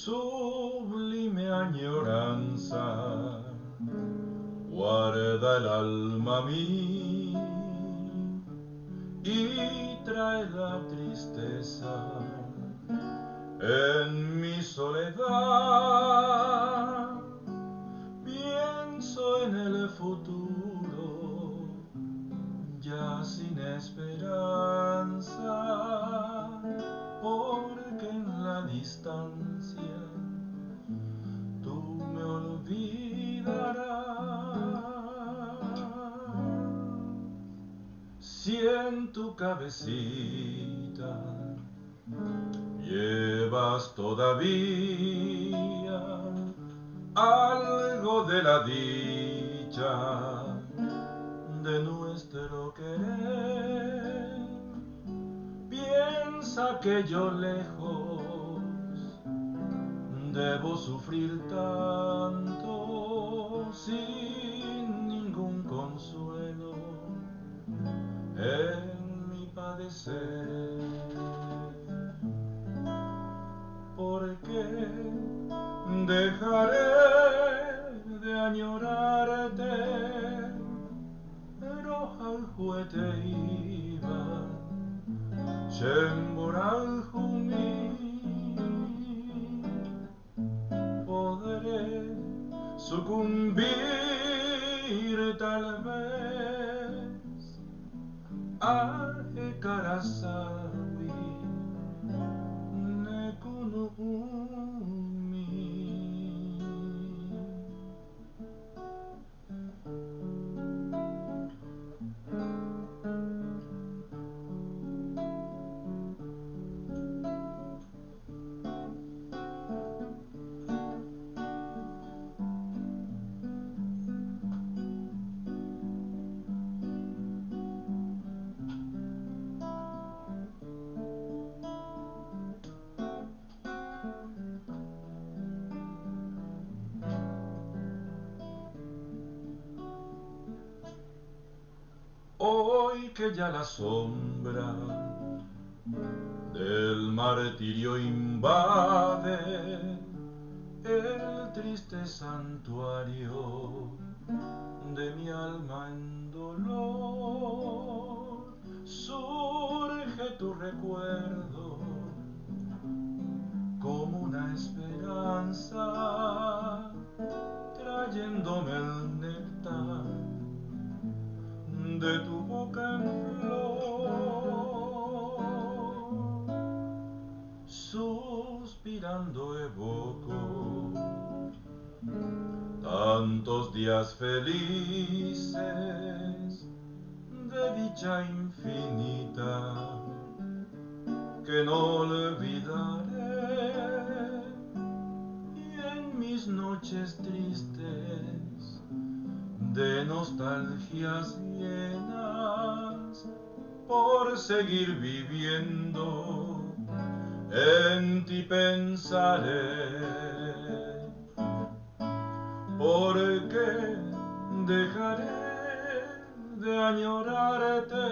sublime añoranza guarda el alma mía y trae la tristeza en mi soledad. Pienso en el futuro ya sin esperanza, porque en la distancia tú me olvidarás. Si en tu cabecita llevas todavía algo de la dicha de nuestro querer, piensa que yo lejos debo sufrir tanto sin ningún consuelo en mi padecer. Porque dejaré de añorarte, rojaljuete iba, Chemboralhumi, podré sucumbir tal vez a Ekarasawi Nekunumi. Hoy que ya la sombra del martirio invade el triste santuario de mi alma en dolor, surge tu recuerdo como una esperanza, trayéndome el néctar de tu boca en flor. Suspirando evoco tantos días felices de dicha infinita que no olvidaré, y en mis noches tristes de nostalgias llenas por seguir viviendo en ti pensaré, porque dejaré de añorarte,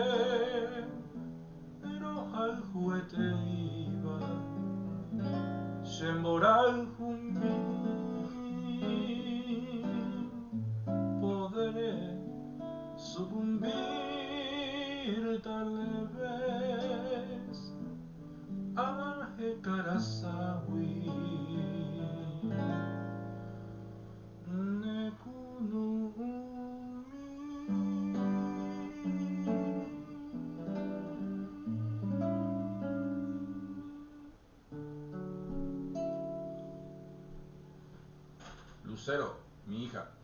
rojaljuete iba, Chemboralhumi, podré sucumbir tal vez a Ekarasawi Nekunumi. Lucero, mi hija.